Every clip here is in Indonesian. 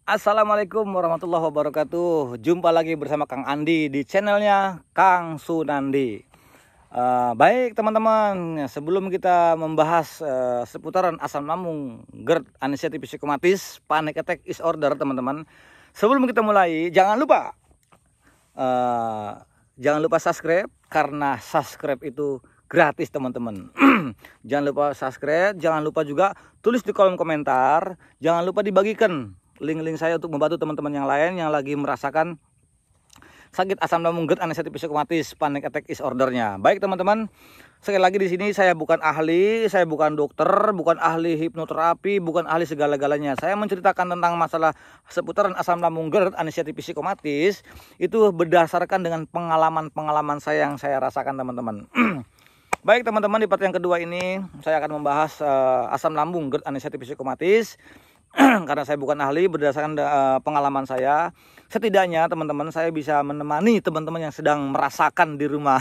Assalamualaikum warahmatullahi wabarakatuh. Jumpa lagi bersama Kang Andi di channelnya Kang Sunandi. Baik teman-teman, sebelum kita membahas seputaran asam lambung, GERD, anxiety psikomatis, panic attack disorder teman-teman. Sebelum kita mulai, jangan lupa subscribe, karena subscribe itu gratis teman-teman. Jangan lupa subscribe, jangan lupa juga tulis di kolom komentar, jangan lupa dibagikan link-link saya untuk membantu teman-teman yang lain yang lagi merasakan sakit asam lambung, GERD, anxiety psikomatis, panic attack disordernya. Baik teman-teman, sekali lagi di sini saya bukan ahli, saya bukan dokter, bukan ahli hipnoterapi, bukan ahli segala-galanya. Saya menceritakan tentang masalah seputaran asam lambung, GERD, anxiety psikomatis itu berdasarkan dengan pengalaman-pengalaman saya yang saya rasakan teman-teman. Baik teman-teman, di part yang kedua ini saya akan membahas asam lambung, GERD, anxiety psikomatis. Karena saya bukan ahli, berdasarkan pengalaman saya, setidaknya teman-teman saya bisa menemani teman-teman yang sedang merasakan di rumah.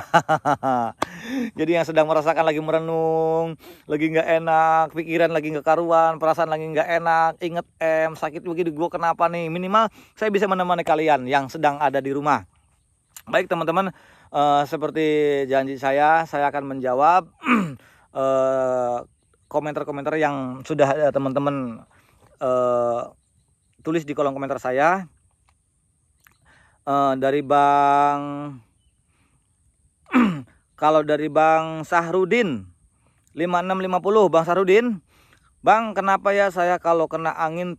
Jadi yang sedang merasakan lagi merenung, lagi nggak enak, pikiran lagi nggak karuan, perasaan lagi nggak enak, inget sakit begini, gue kenapa nih, minimal saya bisa menemani kalian yang sedang ada di rumah. Baik teman-teman, seperti janji saya akan menjawab komentar-komentar yang sudah teman-teman tulis di kolom komentar saya. Dari Bang kalau dari Bang Sahrudin 5650, Bang Sahrudin, Bang, kenapa ya saya kalau kena angin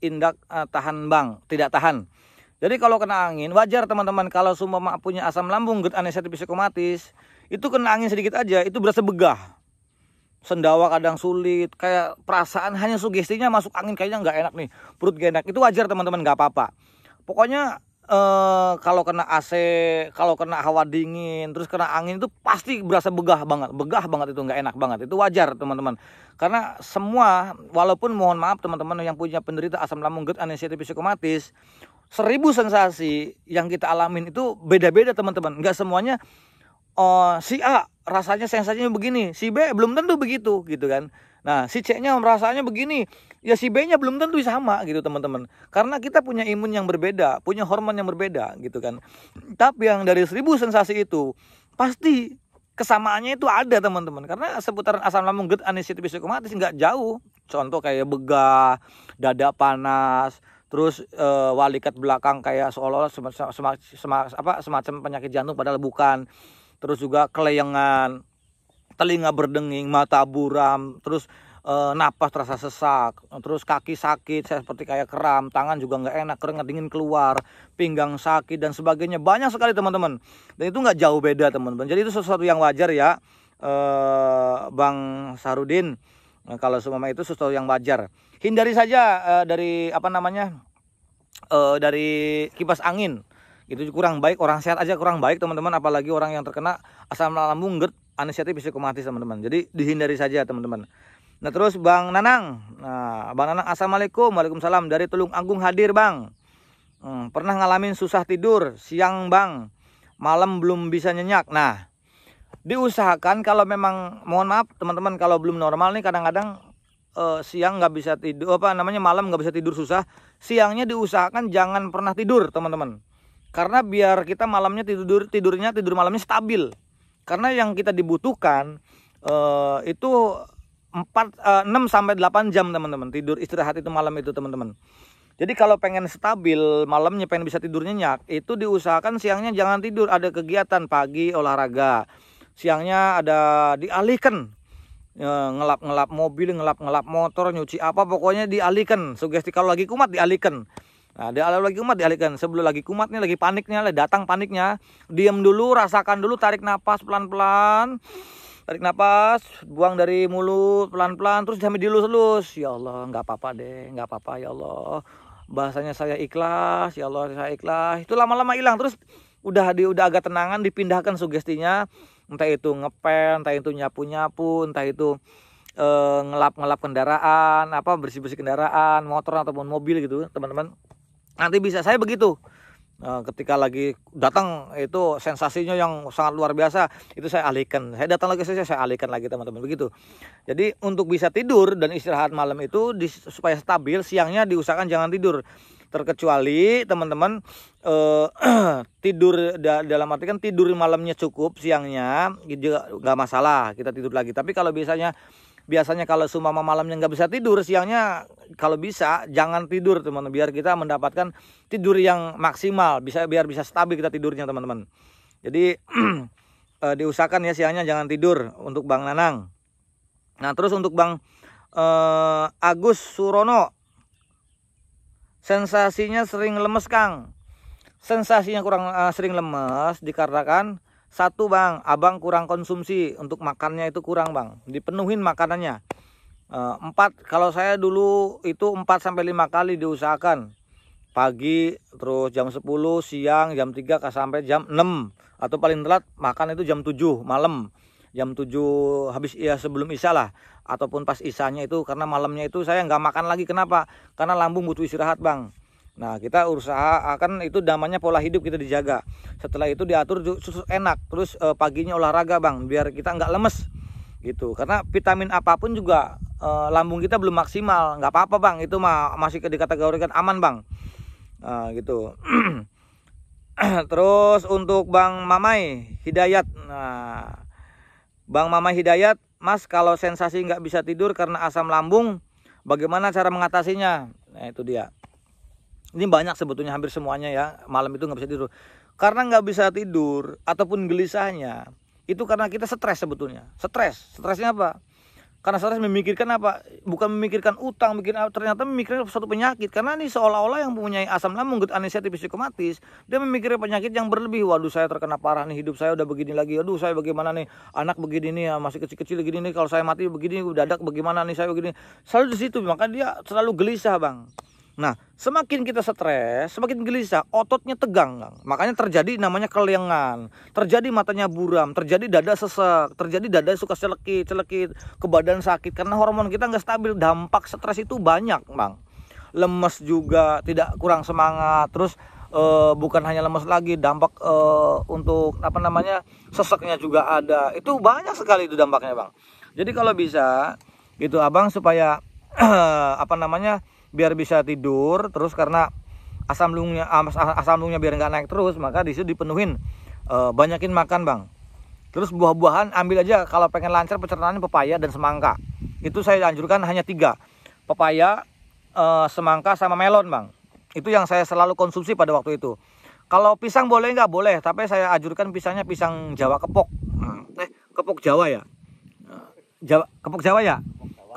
indak tahan Bang, tidak tahan. Jadi kalau kena angin wajar teman-teman, kalau semua punya asam lambung, GERD, anxiety psikomatis, itu kena angin sedikit aja itu berasa begah, sendawa kadang sulit, kayak perasaan hanya sugestinya masuk angin kayaknya nggak enak nih, perut gak enak. Itu wajar teman-teman, nggak apa-apa. Pokoknya kalau kena AC, kalau kena hawa dingin, terus kena angin itu pasti berasa begah banget itu, nggak enak banget. Itu wajar teman-teman, karena semua, walaupun mohon maaf teman-teman yang punya penderita asam lambung, GERD, anxiety psikomatis, 1000 sensasi yang kita alamin itu beda-beda teman-teman. Nggak semuanya si A rasanya sensasinya begini, si B belum tentu begitu gitu kan. Nah, si C-nya rasanya begini, ya si B-nya belum tentu sama gitu teman-teman. Karena kita punya imun yang berbeda, punya hormon yang berbeda gitu kan. Tapi yang dari 1000 sensasi itu pasti kesamaannya itu ada teman-teman. Karena seputaran asam lambung, GERD, anxiety psikomatis nggak jauh. Contoh kayak begah, dada panas, terus walikat belakang kayak seolah-olah semacam penyakit jantung padahal bukan. Terus juga keleyengan, telinga berdenging, mata buram, terus napas terasa sesak, terus kaki sakit seperti kayak kram, tangan juga nggak enak, keringat dingin keluar, pinggang sakit dan sebagainya. Banyak sekali teman-teman, dan itu nggak jauh beda teman-teman. Jadi itu sesuatu yang wajar ya, Bang Sarudin. Kalau semua itu sesuatu yang wajar. Hindari saja dari dari kipas angin. Itu kurang baik, orang sehat aja kurang baik teman-teman, apalagi orang yang terkena asam lambung, GERD, anxiety psikomatis teman-teman. Jadi dihindari saja teman-teman. Nah terus Bang Nanang, Bang Nanang, assalamualaikum. Waalaikumsalam, dari Tulung Agung hadir Bang. Pernah ngalamin susah tidur siang Bang, malam belum bisa nyenyak. Nah, diusahakan kalau memang, mohon maaf teman-teman, kalau belum normal nih kadang-kadang siang nggak bisa tidur, malam nggak bisa tidur susah, siangnya diusahakan jangan pernah tidur teman-teman. Karena biar kita malamnya tidur malamnya stabil. Karena yang kita dibutuhkan itu 6 sampai 8 jam teman-teman, tidur istirahat itu malam itu teman-teman. Jadi kalau pengen stabil malamnya, pengen bisa tidur nyenyak, itu diusahakan siangnya jangan tidur, ada kegiatan pagi olahraga, siangnya ada dialihkan ngelap mobil, ngelap motor, nyuci apa, pokoknya dialihkan. Sugesti kalau lagi kumat dialihkan. Nah, lagi kumat dialihkan. Sebelum lagi kumat nih, lagi paniknya, datang paniknya, diam dulu, rasakan dulu, tarik napas pelan-pelan. Tarik napas, buang dari mulut pelan-pelan, terus sambil dilus-lus. Ya Allah, nggak apa-apa deh, nggak apa-apa ya Allah. Bahasanya saya ikhlas, ya Allah saya ikhlas. Itu lama-lama hilang, terus udah agak tenangan, dipindahkan sugestinya. Entah itu ngepel, entah itu nyapu-nyapu, entah itu ngelap-ngelap kendaraan, bersih-bersih kendaraan, motor ataupun mobil gitu teman-teman. Nanti bisa, saya begitu. Ketika lagi datang itu sensasinya yang sangat luar biasa, itu saya alihkan. Saya datang lagi saya alihkan lagi teman-teman, begitu. Jadi untuk bisa tidur dan istirahat malam itu supaya stabil, siangnya diusahakan jangan tidur. Terkecuali teman-teman tidur dalam arti kan tidur malamnya cukup, siangnya juga nggak masalah, kita tidur lagi. Tapi kalau biasanya kalau seumpama malamnya nggak bisa tidur, siangnya kalau bisa jangan tidur teman-teman, biar kita mendapatkan tidur yang maksimal, biar bisa stabil kita tidurnya teman-teman. Jadi diusahakan ya siangnya jangan tidur untuk Bang Nanang. Nah terus untuk Bang Agus Surono, sensasinya sering lemes Kang. Sensasinya kurang sering lemes dikarenakan satu Bang, abang kurang konsumsi untuk makannya, itu kurang Bang, dipenuhin makanannya. 4, kalau saya dulu itu 4-5 kali diusahakan. Pagi, terus jam 10, siang, jam 3 sampai jam 6. Atau paling telat makan itu jam 7 malam. Jam 7 habis ya sebelum isya lah. Ataupun pas isyanya itu, karena malamnya itu saya nggak makan lagi. Kenapa? Karena lambung butuh istirahat Bang. Nah kita usahakan itu namanya pola hidup kita dijaga. Setelah itu diatur susu enak. Terus paginya olahraga Bang, biar kita nggak lemes gitu. Karena vitamin apapun juga lambung kita belum maksimal, nggak apa-apa Bang, itu masih dikategorikan aman Bang. Gitu. Terus untuk Bang Mamai Hidayat, nah Bang Mamai Hidayat, Mas kalau sensasi nggak bisa tidur karena asam lambung, bagaimana cara mengatasinya? Nah itu dia. Ini banyak sebetulnya, hampir semuanya ya malam itu nggak bisa tidur. Karena nggak bisa tidur ataupun gelisahnya, itu karena kita stres sebetulnya. Stresnya apa? Karena stres memikirkan apa? Bukan memikirkan utang, ternyata memikirkan suatu penyakit. Karena ini seolah-olah yang mempunyai asam lambung, aneurisma psikomatis, dia memikirkan penyakit yang berlebih. Waduh saya terkena parah nih, hidup saya udah begini lagi. Aduh saya bagaimana nih, anak begini nih, masih kecil-kecil begini nih, kalau saya mati begini, dadak bagaimana nih saya begini. Selalu di situ, maka dia selalu gelisah Bang. Nah, semakin kita stres, semakin gelisah, ototnya tegang, Bang. Makanya terjadi namanya kelengan, terjadi matanya buram, terjadi dada sesek, terjadi dada suka celekit, ke badan sakit, karena hormon kita nggak stabil. Dampak stres itu banyak, Bang. Lemes juga, tidak kurang semangat, terus bukan hanya lemes lagi, dampak untuk apa namanya seseknya juga ada. Itu banyak sekali itu dampaknya, Bang. Jadi kalau bisa, gitu Abang, supaya apa namanya, biar bisa tidur terus, karena asam lambungnya biar nggak naik terus, maka disitu dipenuhin, banyakin makan Bang. Terus buah-buahan ambil aja, kalau pengen lancar pencernaannya pepaya dan semangka. Itu saya anjurkan hanya 3, pepaya, semangka sama melon Bang. Itu yang saya selalu konsumsi pada waktu itu. Kalau pisang boleh nggak? Boleh, tapi saya anjurkan pisangnya pisang Jawa kepok. Kepok Jawa ya? Kepok Jawa ya?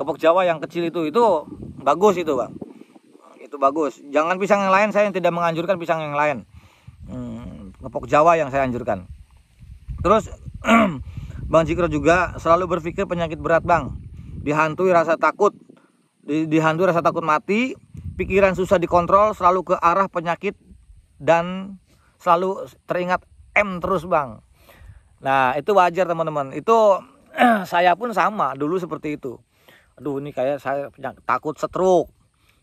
Kepok Jawa yang kecil itu bagus itu Bang. Itu bagus. Jangan pisang yang lain, saya tidak menganjurkan pisang yang lain. Kepok Jawa yang saya anjurkan. Terus Bang Cikro juga selalu berpikir penyakit berat Bang. Dihantui rasa takut, dihantui rasa takut mati, pikiran susah dikontrol, selalu ke arah penyakit dan selalu teringat M terus Bang. Nah itu wajar teman-teman. Itu saya pun sama dulu seperti itu. Aduh ini kayak saya takut stroke,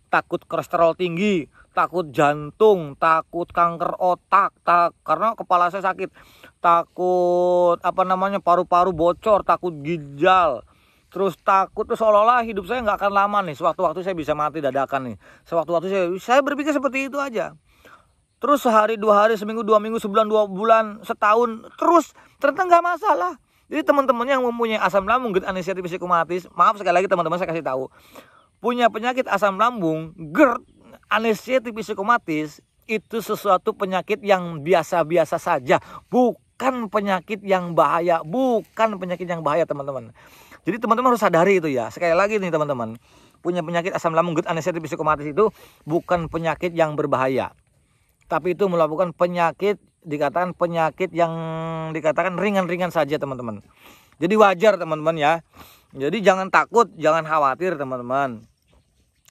takut kolesterol tinggi, takut jantung, takut kanker otak, karena kepala saya sakit, takut apa namanya paru-paru bocor, takut ginjal, terus takut tuh seolah-olah hidup saya nggak akan lama nih, sewaktu-waktu saya bisa mati dadakan nih, sewaktu-waktu saya berpikir seperti itu aja. Terus sehari, 2 hari, seminggu, 2 minggu, sebulan, 2 bulan, setahun, terus ternyata nggak masalah. Jadi teman-teman yang mempunyai asam lambung, aneurisma psikomatis, maaf sekali lagi teman-teman saya kasih tahu, punya penyakit asam lambung, GERD, aneurisma psikomatis, itu sesuatu penyakit yang biasa-biasa saja, bukan penyakit yang bahaya, teman-teman. Jadi teman-teman harus sadari itu ya. Sekali lagi nih teman-teman, punya penyakit asam lambung, GERD, aneurisma psikomatis itu bukan penyakit yang berbahaya, tapi itu melakukan dikatakan penyakit yang dikatakan ringan-ringan saja teman-teman. Jadi wajar teman-teman ya. Jadi jangan takut, jangan khawatir teman-teman.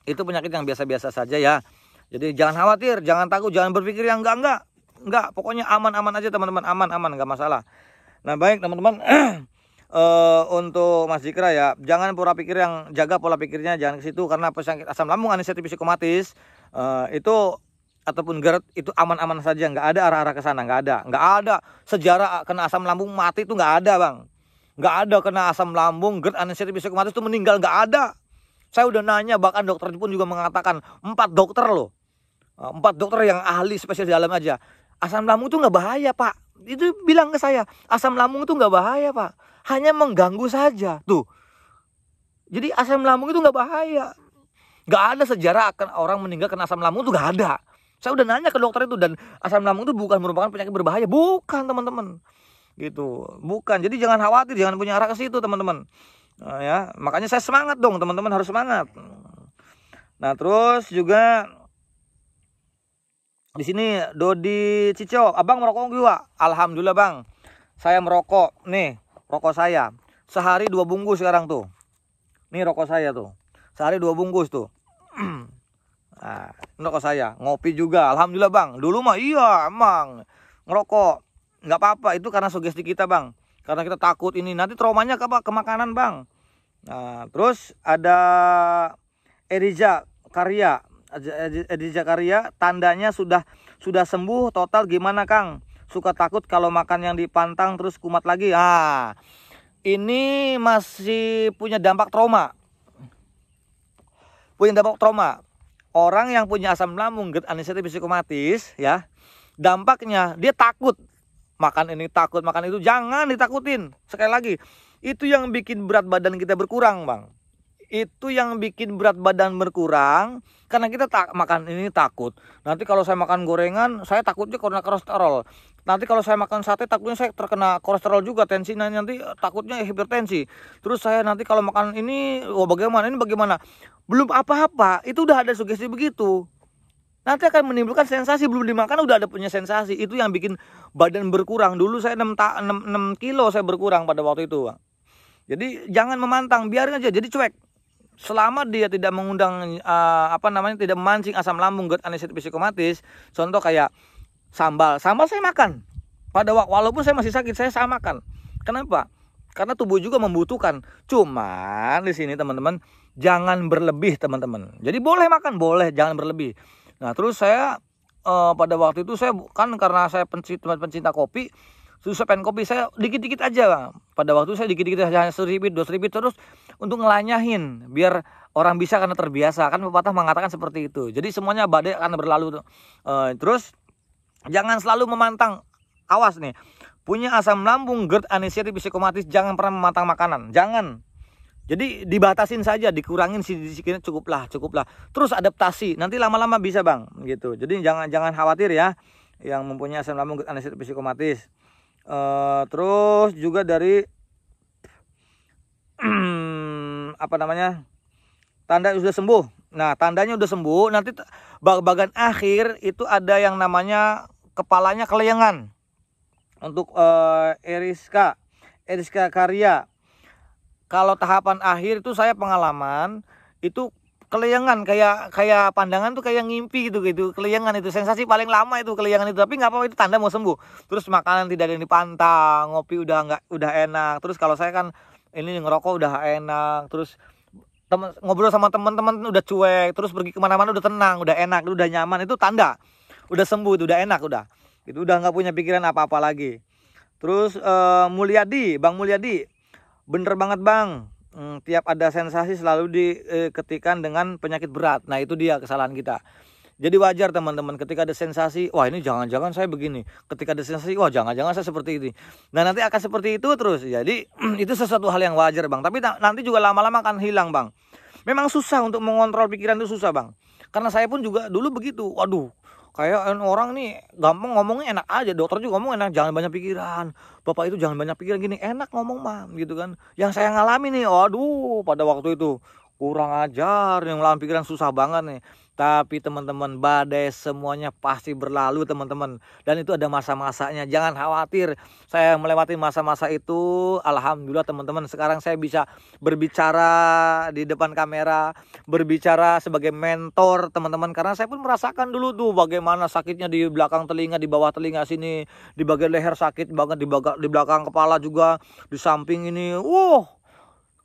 Itu penyakit yang biasa-biasa saja ya. Jadi jangan khawatir, jangan takut, jangan berpikir yang enggak. Pokoknya aman-aman aja teman-teman, aman, enggak masalah. Nah baik teman-teman, untuk Mas Jikra ya, jangan pola pikir jaga pola pikirnya, jangan ke situ, karena penyakit asam lambung, aneurisma psikomatis itu ataupun GERD itu aman-aman saja, nggak ada arah-arah ke sana, nggak ada sejarah kena asam lambung mati itu nggak ada bang, nggak ada kena asam lambung GERD anestesi psikomatis itu meninggal, nggak ada. Saya udah nanya, bahkan dokter pun juga mengatakan, 4 dokter loh, 4 dokter yang ahli spesialis dalam aja, asam lambung itu nggak bahaya pak, itu bilang ke saya, asam lambung itu nggak bahaya pak, hanya mengganggu saja tuh. Jadi asam lambung itu nggak bahaya. Nggak ada sejarah akan orang meninggal karena asam lambung itu nggak ada. Saya udah nanya ke dokter itu, dan asam lambung itu bukan merupakan penyakit berbahaya, bukan teman-teman. Gitu, bukan. Jadi jangan khawatir, jangan punya arah ke situ teman-teman. Nah, ya, makanya saya semangat dong teman-teman, harus semangat. Nah terus juga di sini Dodi Cico, abang merokok juga? Alhamdulillah bang, saya merokok nih, rokok saya sehari 2 bungkus sekarang tuh. Nih rokok saya tuh, sehari 2 bungkus tuh. Nah, rokok saya, ngopi juga, alhamdulillah bang. Dulu mah iya emang ngerokok nggak apa-apa, itu karena sugesti kita bang, karena kita takut ini nanti traumanya ke makanan bang. Nah terus ada Eriza Karya, tandanya sudah sembuh total gimana Kang? Suka takut kalau makan yang dipantang terus kumat lagi. Ah, ini masih punya dampak trauma. Orang yang punya asam lambung GERD anestesi psikomatis ya, dampaknya dia takut makan ini, takut makan itu. Jangan ditakutin. Sekali lagi, itu yang bikin berat badan kita berkurang bang. Itu yang bikin berat badan berkurang karena kita makan ini takut. Nanti kalau saya makan gorengan, saya takutnya karena kolesterol. Nanti kalau saya makan sate, takutnya saya terkena kolesterol juga, tensi nanti takutnya hipertensi. Terus saya nanti kalau makan ini, bagaimana? Ini bagaimana? Belum apa-apa, itu udah ada sugesti begitu. Nanti akan menimbulkan sensasi, belum dimakan udah ada punya sensasi. Itu yang bikin badan berkurang. Dulu saya 6 kilo saya berkurang pada waktu itu bang. Jadi jangan memantang, biarin aja jadi cuek. Selama dia tidak mengundang tidak memancing asam lambung GERD anestesi psikomatis. Contoh kayak sambal saya makan. Walaupun saya masih sakit, saya makan. Kenapa? Karena tubuh juga membutuhkan. Cuman di sini teman-teman, jangan berlebih teman-teman. Jadi boleh makan, boleh, jangan berlebih. Nah terus saya pada waktu itu saya kan karena saya pencinta kopi, terus saya pengen kopi, saya dikit-dikit aja bang. Pada waktu itu saya dikit-dikit, hanya 1 bit 2 bit terus untuk ngelanyahin biar orang bisa karena terbiasa. Kan pepatah mengatakan seperti itu. Jadi semuanya badai akan berlalu. Terus jangan selalu memantang. Awas nih, punya asam lambung GERD anestesi psikomatis, jangan pernah memantang makanan, jangan. Jadi dibatasin saja, dikurangin sedikit, cukuplah. Terus adaptasi, nanti lama-lama bisa bang, gitu. Jadi jangan khawatir ya, yang mempunyai asam lambung GERD anestesi psikomatis. Terus juga dari tanda sudah sembuh. Nah tandanya udah sembuh, nanti bagian akhir itu ada yang namanya kepalanya keleyengan. Untuk Eriska Karya, kalau tahapan akhir itu saya pengalaman itu keleyengan, kayak pandangan tuh kayak ngimpi gitu, keleyengan itu sensasi paling lama itu keleyengan itu. Tapi nggak apa-apa, itu tanda mau sembuh. Terus makanan tidak ada yang dipantang, ngopi udah enak. Terus kalau saya kan ini ngerokok udah enak, terus ngobrol sama teman-teman udah cuek, terus pergi kemana-mana udah tenang, udah enak, udah nyaman, itu tanda udah sembuh, itu udah enak, itu udah nggak punya pikiran apa-apa lagi. Terus Bang Mulyadi, bener banget bang, tiap ada sensasi selalu diketikan dengan penyakit berat. Nah itu dia kesalahan kita. Jadi wajar teman-teman, ketika ada sensasi, wah ini jangan-jangan saya begini. Ketika ada sensasi, wah jangan-jangan saya seperti ini. Nah nanti akan seperti itu terus. Jadi itu sesuatu hal yang wajar bang. Tapi nanti juga lama-lama akan hilang bang. Memang susah untuk mengontrol pikiran, itu susah bang. Karena saya pun juga dulu begitu. Waduh, kayak orang nih gampang ngomongnya enak aja. Dokter juga ngomong enak, jangan banyak pikiran. Bapak itu jangan banyak pikiran, gini enak ngomong mah gitu kan. Yang saya ngalami nih, waduh pada waktu itu kurang ajar, yang ngalamin pikiran susah banget nih. Tapi teman-teman, badai semuanya pasti berlalu teman-teman. Dan itu ada masa-masanya, jangan khawatir. Saya melewati masa-masa itu, alhamdulillah teman-teman. Sekarang saya bisa berbicara di depan kamera, berbicara sebagai mentor teman-teman. Karena saya pun merasakan dulu tuh bagaimana sakitnya di belakang telinga, di bawah telinga sini, di bagian leher sakit banget, di belakang kepala juga, di samping ini.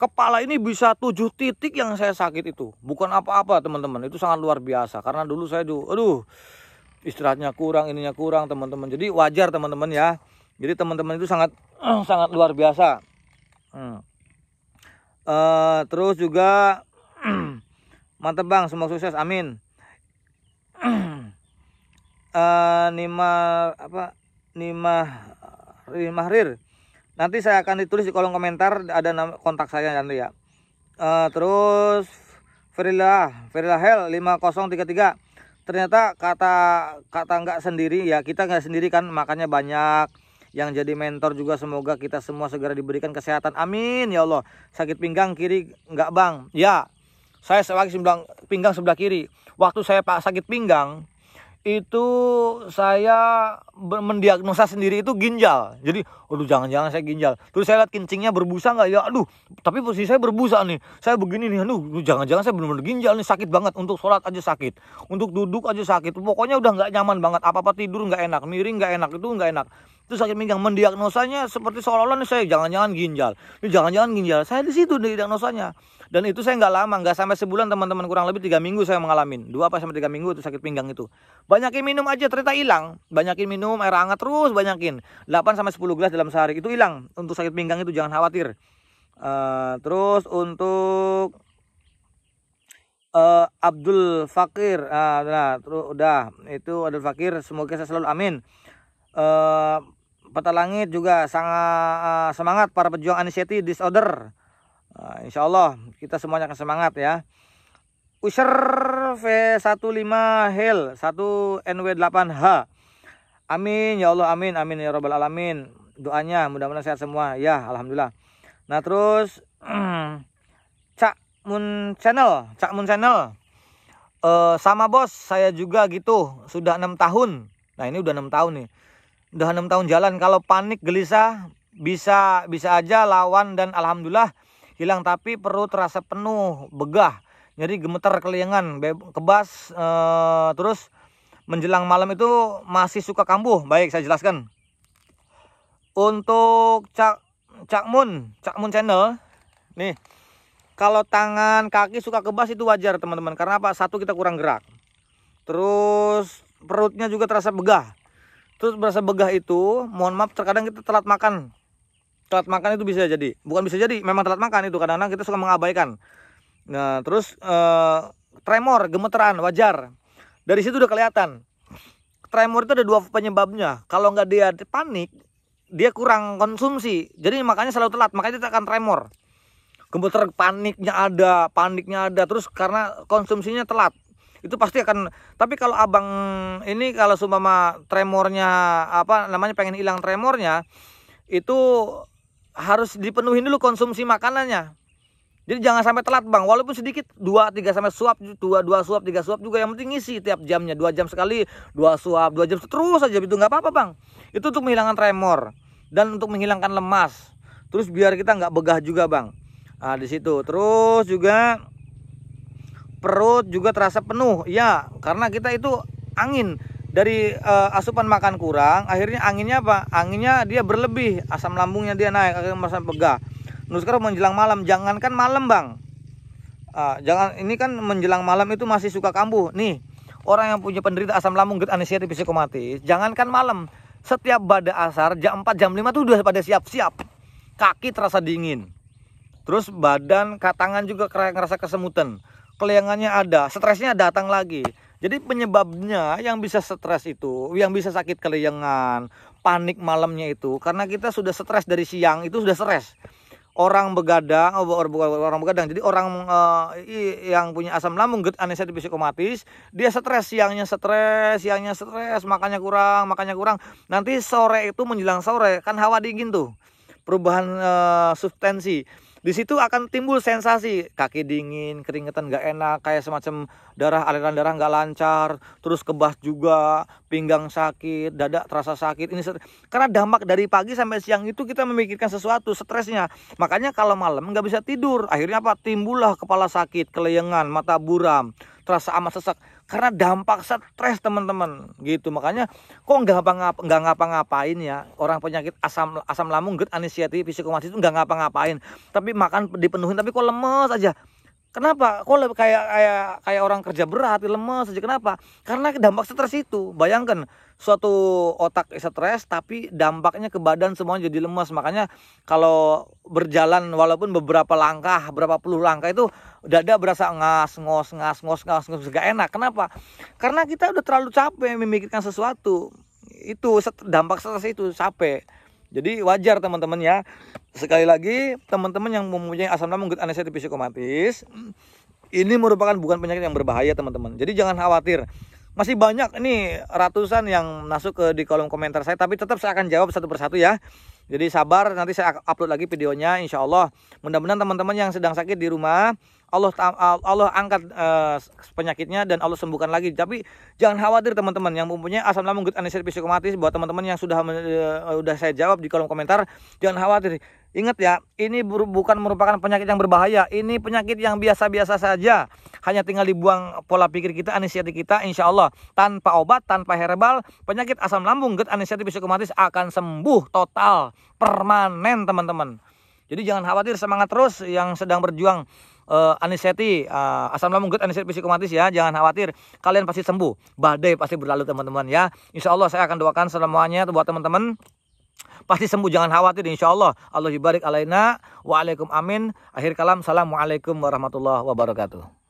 Kepala ini bisa 7 titik yang saya sakit itu. Bukan apa-apa teman-teman, itu sangat luar biasa. Karena dulu saya istirahatnya kurang, ininya kurang teman-teman. Jadi wajar teman-teman ya. Jadi teman-teman itu sangat sangat luar biasa. Terus juga mantap bang, semoga sukses, amin. Nimahrir, nanti saya akan ditulis di kolom komentar, ada kontak saya nanti ya. Terus Ferila Hel 5033, ternyata kata nggak sendiri ya, kita nggak sendiri kan, makanya banyak yang jadi mentor juga. Semoga kita semua segera diberikan kesehatan, amin ya Allah. Sakit pinggang kiri nggak bang? Ya, saya sakit pinggang sebelah kiri. Waktu saya sakit pinggang itu saya mendiagnosa sendiri itu ginjal. Jadi aduh jangan-jangan saya ginjal. Terus saya lihat kencingnya berbusa nggak ya, aduh tapi posisi saya berbusa nih, saya begini nih, aduh jangan-jangan saya benar-benar ginjal nih, sakit banget. Untuk sholat aja sakit, untuk duduk aja sakit, pokoknya udah nggak nyaman banget. Apa-apa tidur nggak enak, miring nggak enak, itu nggak enak. Itu sakit pinggang. Mendiagnosanya seperti seolah-olah nih saya jangan-jangan ginjal, ini jangan-jangan ginjal. Saya di situ diagnosanya. Dan itu saya nggak lama, nggak sampai sebulan teman-teman, kurang lebih 3 minggu saya mengalami. 2-3 minggu itu sakit pinggang itu. Banyakin minum aja ternyata hilang. Banyakin minum air hangat terus, banyakin 8-10 gelas dalam sehari itu hilang. Untuk sakit pinggang itu jangan khawatir. Terus untuk Abdul Fakir, terus udah itu Abdul Fakir, semoga saya selalu, amin. Peta Langit juga sangat semangat para pejuang anxiety disorder. Insya Allah kita semuanya akan semangat ya. Usher V15 Hel 1NW8H, amin ya Allah, amin amin ya Rabbal Alamin. Doanya mudah-mudahan sehat semua ya, alhamdulillah. Nah terus Cak Mun Channel, sama bos saya juga gitu, sudah 6 tahun. Nah ini udah 6 tahun nih, udah 6 tahun jalan. Kalau panik gelisah bisa aja lawan, dan alhamdulillah hilang. Tapi perut terasa penuh, begah, jadi gemeter, kelingan, kebas, terus menjelang malam itu masih suka kambuh. Baik, saya jelaskan. Untuk Cak Mun Channel nih, kalau tangan kaki suka kebas itu wajar teman-teman. Karena apa? Satu, kita kurang gerak. Terus perutnya juga terasa begah. Terus berasa begah itu, mohon maaf, terkadang kita telat makan. Telat makan itu bisa jadi, bukan bisa jadi, memang telat makan itu. Kadang-kadang kita suka mengabaikan. Nah terus tremor, gemeteran, wajar. Dari situ udah kelihatan. Tremor itu ada 2 penyebabnya. Kalau nggak dia panik, dia kurang konsumsi. Jadi makanya selalu telat, makanya kita akan tremor. Gemeter, paniknya ada, terus karena konsumsinya telat. Itu pasti akan. Tapi kalau abang ini, kalau seumpama tremornya pengen hilang tremornya, itu harus dipenuhi dulu konsumsi makanannya. Jadi jangan sampai telat bang, walaupun sedikit, 2-3 sampai suap, 2 suap 3 suap juga, yang penting ngisi tiap jamnya, 2 jam sekali 2 suap, 2 jam terus aja, itu nggak apa-apa bang. Itu untuk menghilangkan tremor dan untuk menghilangkan lemas, terus biar kita nggak begah juga bang. Nah di situ. Terus juga perut juga terasa penuh ya, karena kita itu angin dari asupan makan kurang, akhirnya anginnya apa? Anginnya dia berlebih, asam lambungnya dia naik, akhirnya merasa begah. Terus sekarang menjelang malam, jangankan malam bang, ini kan menjelang malam itu masih suka kambuh. Nih, orang yang punya penderita asam lambung, gerd, anestesi psikomatis, jangankan malam, setiap pada asar jam 4 jam 5 tuh udah pada siap-siap. Kaki terasa dingin, terus badan, tangan juga ngerasa kesemutan, keliangannya ada, stresnya datang lagi. Jadi penyebabnya yang bisa stres itu, yang bisa sakit keliangan, panik malamnya itu, karena kita sudah stres dari siang, itu sudah stres. Orang begadang, jadi orang yang punya asam lambung, gerd, anestesi psikomatis, dia stres, siangnya stres, makannya kurang. Nanti sore itu, menjelang sore kan hawa dingin tuh, perubahan substansi. Di situ akan timbul sensasi kaki dingin, keringetan nggak enak, kayak semacam aliran darah nggak lancar, terus kebas juga, pinggang sakit, dada terasa sakit. Ini karena dampak dari pagi sampai siang itu kita memikirkan sesuatu, stresnya. Makanya kalau malam nggak bisa tidur, akhirnya apa? Timbullah kepala sakit, keleyengan, mata buram, terasa amat sesak. Karena dampak stres teman-teman, gitu. Makanya kok nggak ngapa-ngapain ya, orang penyakit asam lambung, gerd, anestesi psikomatis itu nggak ngapa-ngapain, tapi makan dipenuhin, tapi kok lemes aja. Kenapa? Kok kayak orang kerja berat, lemes aja. Kenapa? Karena dampak stres itu. Bayangkan suatu otak stres tapi dampaknya ke badan semuanya jadi lemas. Makanya kalau berjalan walaupun beberapa langkah, berapa puluh langkah itu dada berasa ngos, gak enak. Kenapa? Karena kita udah terlalu capek memikirkan sesuatu. Itu dampak stres itu, capek. Jadi wajar teman-teman ya. Sekali lagi, teman-teman yang mempunyai asam lambung good anxiety psikomatis, ini merupakan bukan penyakit yang berbahaya teman-teman. Jadi jangan khawatir. Masih banyak ini ratusan yang masuk di kolom komentar saya, tapi tetap saya akan jawab satu persatu ya. Jadi sabar, nanti saya upload lagi videonya insya Allah. Mudah-mudahan teman-teman yang sedang sakit di rumah, Allah angkat penyakitnya dan Allah sembuhkan lagi. Tapi jangan khawatir teman-teman yang mempunyai asam lambung good anxiety psikomatis. Buat teman-teman yang sudah saya jawab di kolom komentar, jangan khawatir. Ingat ya, ini bukan merupakan penyakit yang berbahaya. Ini penyakit yang biasa-biasa saja. Hanya tinggal dibuang pola pikir kita, anxiety kita, insya Allah tanpa obat, tanpa herbal, penyakit asam lambung good anxiety psikomatis akan sembuh total, permanen teman-teman. Jadi jangan khawatir, semangat terus yang sedang berjuang anxiety, asam lambung good anxiety psikomatis ya. Jangan khawatir, kalian pasti sembuh. Badai pasti berlalu teman-teman ya. Insya Allah saya akan doakan semuanya buat teman-teman. Pasti sembuh, jangan khawatir insya Allah. Allah yubarik alaina. Waalaikum amin. Akhir kalam. Assalamualaikum warahmatullahi wabarakatuh.